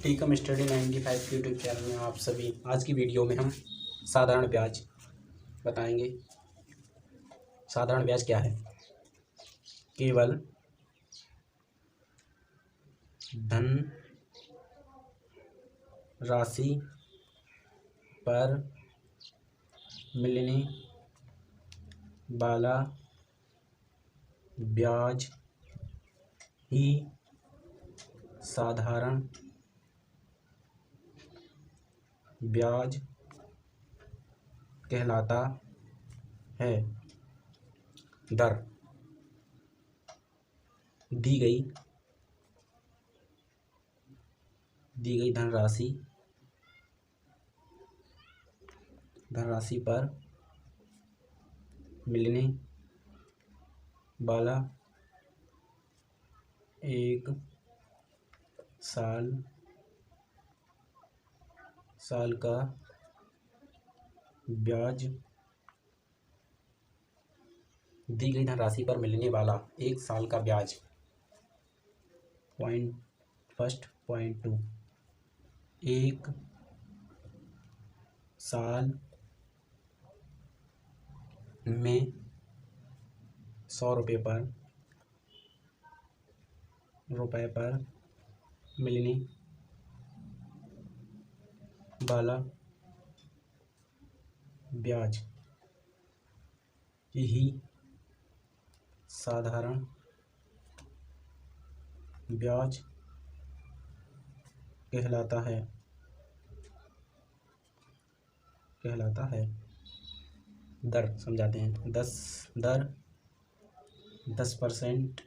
Tikam study 95 YouTube channel में आप सभी आज की वीडियो में हम साधारण ब्याज बताएंगे। साधारण ब्याज क्या है? केवल धन राशि पर मिलने वाला ब्याज ही साधारण ब्याज कहलाता है। दर दी गई धनराशि पर मिलने वाला एक साल का ब्याज। दी गई धनराशि पर मिलने वाला एक साल का ब्याज। पॉइंट 2 एक साल में 100 रुपये पर मिलने वाला ब्याज ही साधारण ब्याज कहलाता है। दर समझाते हैं। 10%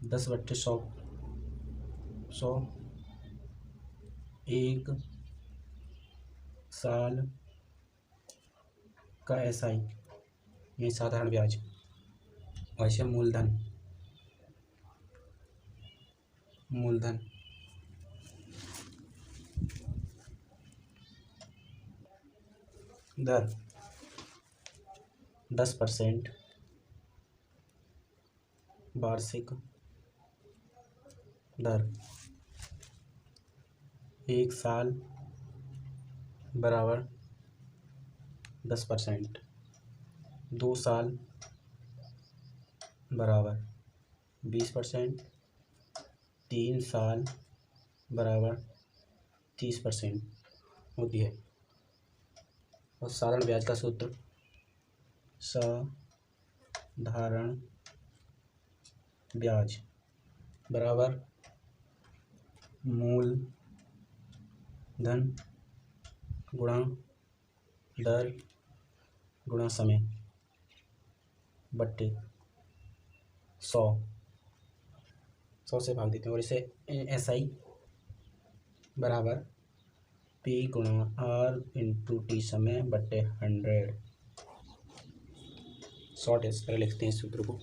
10/100 एक साल का SI ये साधारण ब्याज। वैसे मूलधन दर 10% वार्षिक दर। एक साल बराबर 10%। 2 साल बराबर 20%। 3 साल बराबर 30% होती है। और साधारण ब्याज का सूत्र साधारण ब्याज बराबर मूलधन गुणा दर गुणा समय बट्टे 100 से भाग देते हैं। और इसे SI बराबर P गुणा R इंटू T समय बट्टे 100। शॉर्ट इस तरह लिखते हैं इस सूत्र को।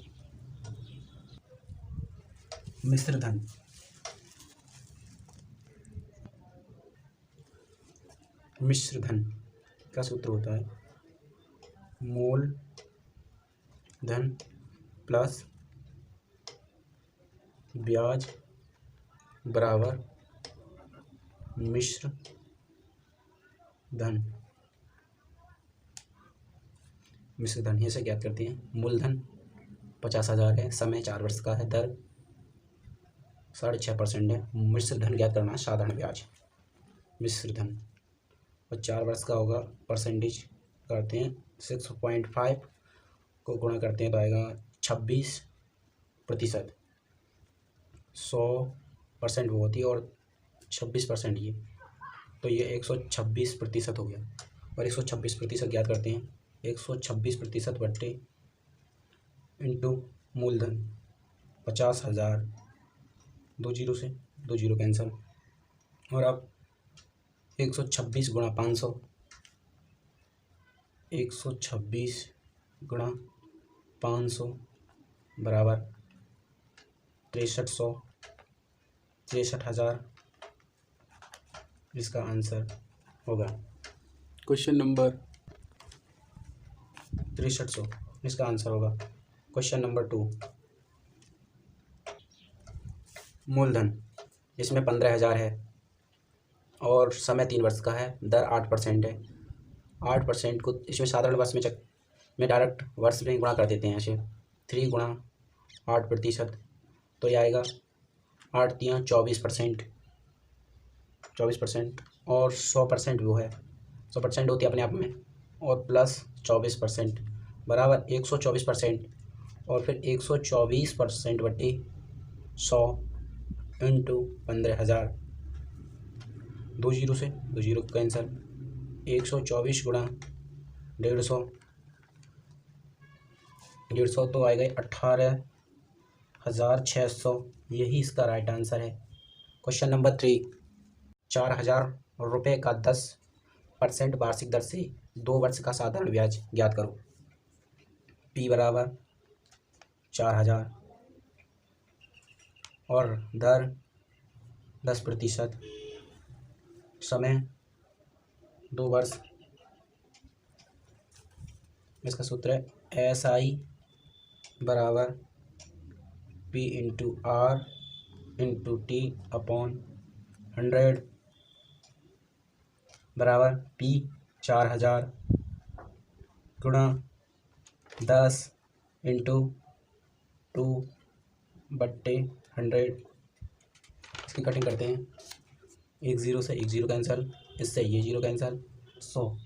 मिश्र धन का सूत्र होता है मूलधन प्लस ब्याज बराबर मिश्र धन। ये से ज्ञात करते हैं। मूलधन 50,000 है, समय 4 वर्ष का है, दर 6.5% है। मिश्र धन ज्ञात करना है साधारण ब्याज। मिश्र धन और 4 वर्ष का होगा, परसेंटेज करते हैं 6.5 को गुणा करते हैं तो आएगा 26%। 100% वो होती है और 26% ये, तो ये 126% हो गया। और 126% ज्ञात करते हैं 126% बट्टे इंटू मूलधन 50,000। 2 जीरो से 2 जीरो कैंसिल। और अब 126 गुणा 500 126 गुणा 500 बराबर 63,000। इसका आंसर होगा क्वेश्चन नंबर 6300। इसका आंसर होगा क्वेश्चन नंबर 2। मूलधन इसमें 15,000 है और समय 3 वर्ष का है, दर 8% है। 8% को इसमें साधारण वर्ष में डायरेक्ट वर्ष में गुणा कर देते हैं ऐसे, 3 गुणा 8%, तो ये आएगा 8 तियाँ 24%, 24%, और 100% वो है, 100% होती है अपने आप में, और प्लस 24% बराबर 124%, और फिर 124% बटे 100 इंटू 15,000, 2 जीरो से 2 जीरो कैंसल, 124 गुणा 150, 150 तो आएगा 18,600, यही इसका राइट आंसर है। क्वेश्चन नंबर 3, 4,000 रुपये का 10% वार्षिक दर से 2 वर्ष का साधारण ब्याज ज्ञात करो। P बराबर 4,000 और दर 10%, समय 2 वर्ष। इसका सूत्र है SI बराबर P into R into T upon 100 बराबर P 4,000 गुणा 10 इंटू 2/100। इसकी कटिंग करते हैं, 1 0 से 1 0 कैंसिल, इससे ये 0 कैंसिल, 100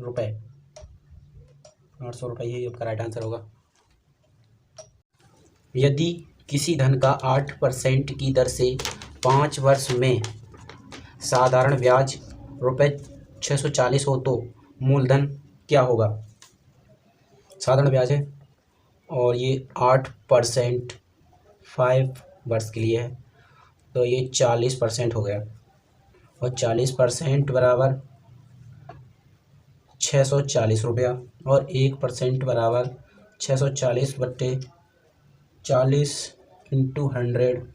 रुपये, 800 रुपये, यही आपका राइट आंसर होगा। यदि किसी धन का 8% की दर से 5 वर्ष में साधारण ब्याज ₹640 हो तो मूलधन क्या होगा। साधारण ब्याज है और ये 8% 5 वर्ष के लिए है, तो ये 40% हो गया, और 40% बराबर 640 रुपया, और 1% बराबर 640 बट्टे 40 इंटू 100,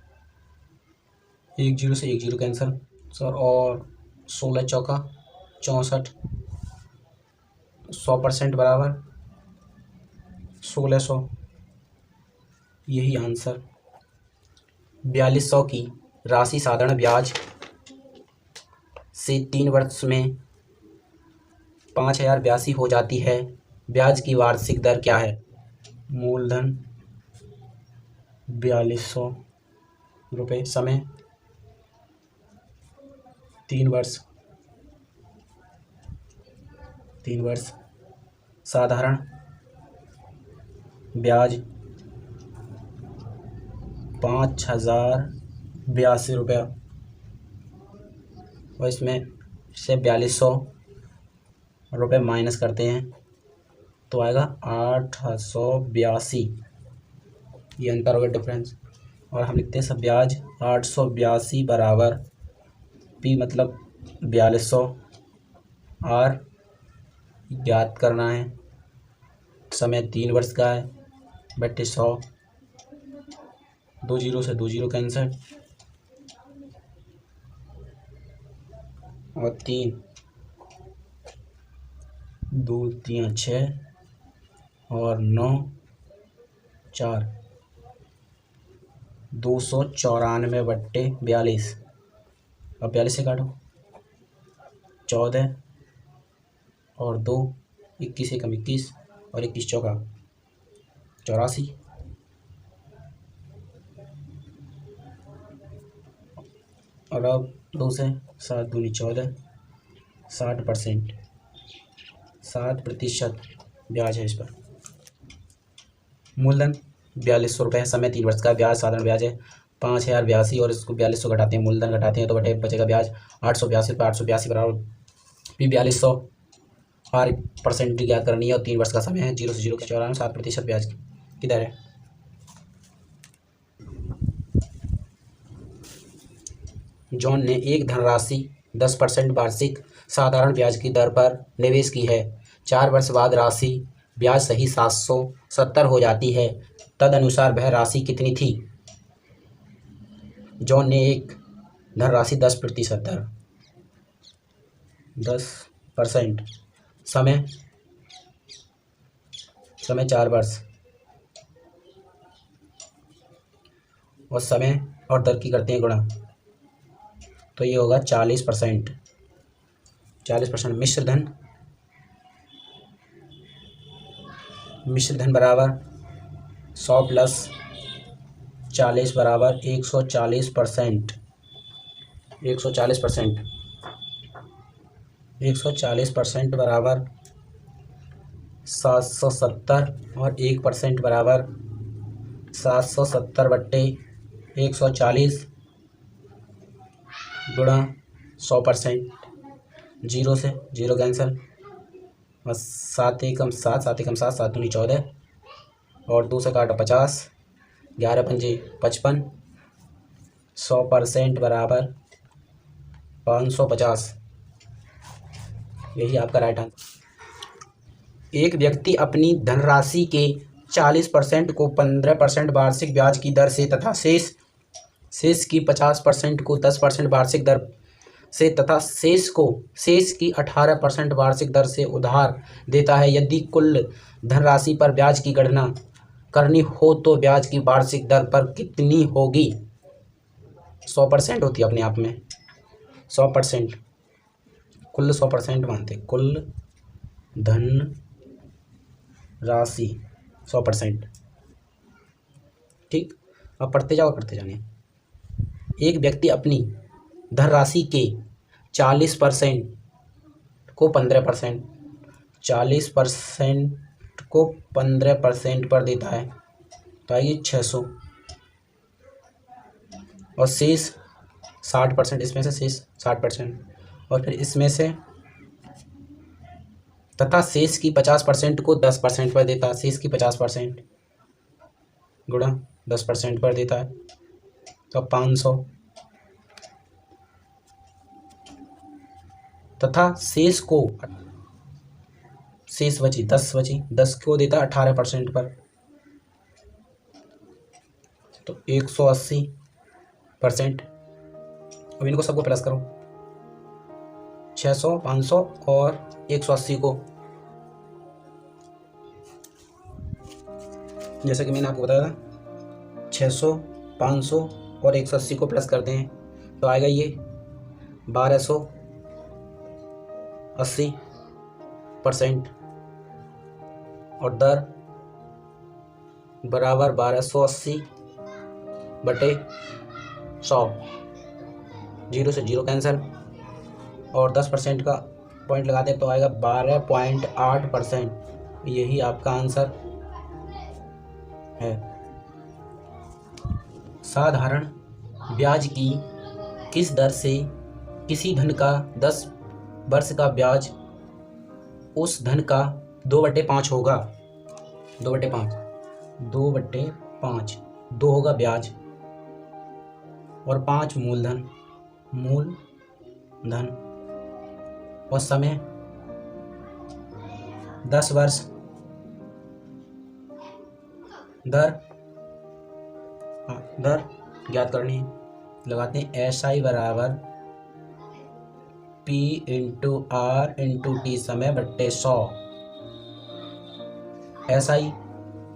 1 0 से 1 0 कैंसिल सर, और 16 चौका 64, 100% बराबर 1600, यही आंसर। 4200 की राशि साधारण ब्याज से 3 वर्ष में 5,082 हो जाती है, ब्याज की वार्षिक दर क्या है। मूलधन 4200 रुपये, समय 3 वर्ष, 3 वर्ष, साधारण ब्याज 5,082 रुपया, और इसमें से 4200 रुपये माइनस करते हैं तो आएगा 882, ये अंतर होगा, डिफरेंस। और हम लिखते हैं सब ब्याज 882 बराबर P मतलब 4200, R ज्ञात करना है, समय 3 वर्ष का है, बटे 100, 2 0 से 2 0 कैंसिल, और 3 2 3 6 और 9 4, 294 बट्टे 42, अब 42 से काटो, 14 और 2, 21 एकम 21, और 21 चौका 84, और अब 2 से 7 दूनी 14, 60%, 60% ब्याज है इस पर। मूलधन 4200 रुपये है, समय 3 वर्ष का, ब्याज साधारण ब्याज है 5,082, और इसको 4200 घटाते हैं, मूलधन घटाते हैं तो बटे बचेगा ब्याज 882 रुपये, 882 बराबर P 4200, R % ज्ञात करनी है, और 3 वर्ष का समय है, 0 से 0 के 94, 7% ब्याज की दर है। जॉन ने एक धनराशि 10% वार्षिक साधारण ब्याज की दर पर निवेश की है। 4 वर्ष बाद राशि ब्याज सही 770 हो जाती है, तदनुसार वह राशि कितनी थी। जॉन ने एक धनराशि 10% दर, 10%, समय 4 वर्ष, और समय और दर की करते हैं गुणा, तो ये होगा 40%। 40% मिश्र धन बराबर 100 प्लस 40 बराबर 140%। 140% 140% बराबर 770 और 1% बराबर 770 बट्टे 140 गुणा 100%। जीरो से जीरो कैंसिल और 7 एकम 7, 7 एकम 7, 7 दूनी 14 और 2 से काटा 50, 11 पंजे 55, 100% बराबर 550। यही आपका राइट आंसर। एक व्यक्ति अपनी धनराशि के 40% को 15% वार्षिक ब्याज की दर से तथा शेष की 50% को 10% वार्षिक दर से तथा शेष की 18% वार्षिक दर से उधार देता है। यदि कुल धनराशि पर ब्याज की गणना करनी हो तो ब्याज की वार्षिक दर पर कितनी होगी? 100% होती है अपने आप में, 100%। कुल 100% मानते, कुल धन राशि 100%। ठीक, अब पढ़ते जाओ करते जाने। एक व्यक्ति अपनी धनराशि के 40% को 15%, 40% को 15% पर देता है, तो आइए 600 और शेष 60%, इसमें से शेष 60% और फिर इसमें से तथा शेष की 50% को 10% पर देता है। शेष की 50% गुणा 10% पर देता है, तो 500 तथा शेष बची 10 को देता है 18% पर, तो 180%। अब इनको सबको प्लस करो, 600, 500 और 180 को, जैसा कि मैंने आपको बताया था 600, 500 और 180 को प्लस करते हैं तो आएगा ये 1280% और दर बराबर 1280 बटे 100। जीरो से जीरो कैंसिल और 10% का पॉइंट लगाते हैं तो आएगा 12.8%। यही आपका आंसर है। साधारण ब्याज की किस दर से किसी धन का 10 वर्ष का ब्याज उस धन का 2/5 होगा? 2/5, 2/5, 2 होगा ब्याज और 5 मूलधन और समय 10 वर्ष। दर ज्ञात करनी है, लगाते हैं SI बराबर P into R into T, समय बट्टे 100। SI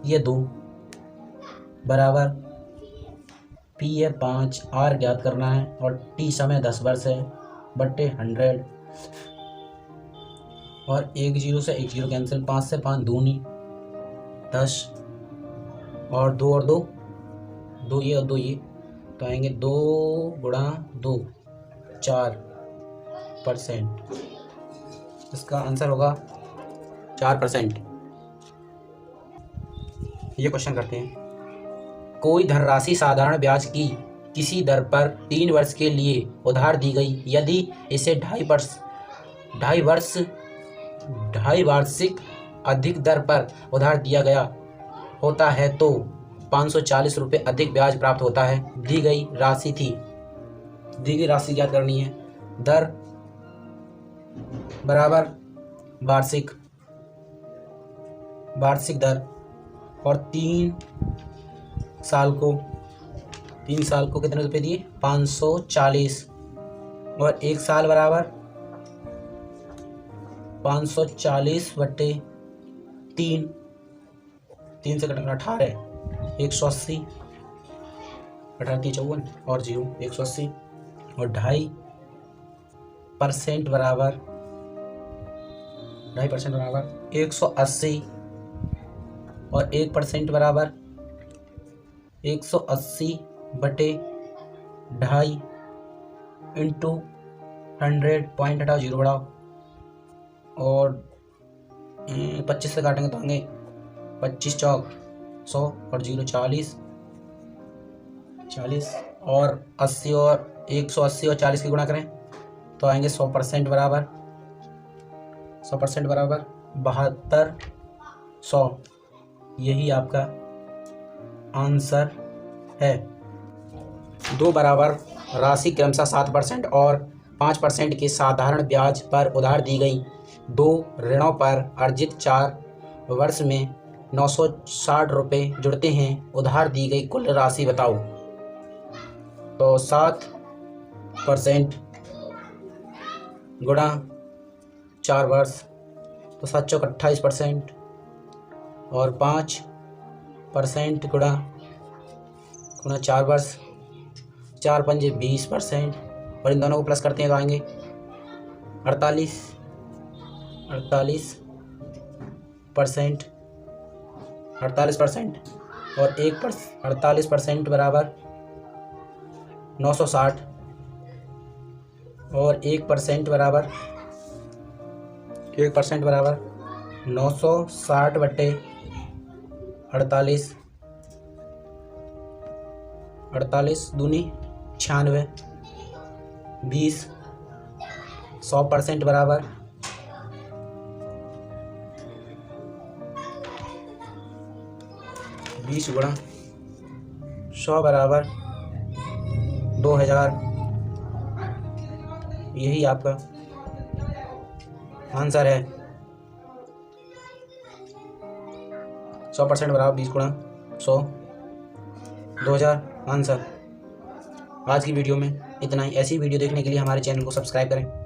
ये 2 बराबर P है 5, R ज्ञात करना है और T समय 10 वर्ष है बट्टे 100 और 1 0 से 1 0 कैंसिल, 5 से 5 दूनी 10 और 2 और 2 ये और 2 ये, तो आएंगे 2 गुणा 2 4%। इसका आंसर होगा 4%। ये क्वेश्चन करते हैं। कोई धनराशि साधारण ब्याज की किसी दर पर 3 वर्ष के लिए उधार दी गई। यदि इसे 2.5 वार्षिक अधिक दर पर उधार दिया गया होता है तो 540 रुपये अधिक ब्याज प्राप्त होता है। दी गई राशि ज्ञात करनी है। दर बराबर वार्षिक दर और 3 साल को कितने रुपए दिए? 540 और 1 साल बराबर 540 बट्टे 3 से कटना 18, 180 18×3 = 54 और 0 180 और 2.5% बराबर 180 और 1% बराबर 180/2.5 इंटू 100 पॉइंट हटाओ 0 बढ़ाओ और 25 से काटेंगे तो आएंगे 25 चौक 100 और 0 40 और 80 और 180 और 40 की गुणा करें तो आएंगे 100% बराबर 7200। यही आपका आंसर है। दो बराबर राशि क्रमशः 7% और 5% के साधारण ब्याज पर उधार दी गई दो ऋणों पर अर्जित 4 वर्ष में 960 रुपये जुड़ते हैं। उधार दी गई कुल राशि बताओ। तो 7% गुणा 4 वर्ष तो 7 चौक 28% और 5% गुणा 4 वर्ष 4 पंजे 20% और इन दोनों को प्लस करते हैं तो आएंगे 48% और 48% बराबर 960 और 1% बराबर 960/48 48 दूनी 96 20 100% बराबर 20 गुणा 100 बराबर 2000। यही आपका आंसर है। 100% बराबर 20 गुणा 100 2000 आंसर। आज की वीडियो में इतना ही। ऐसी वीडियो देखने के लिए हमारे चैनल को सब्सक्राइब करें।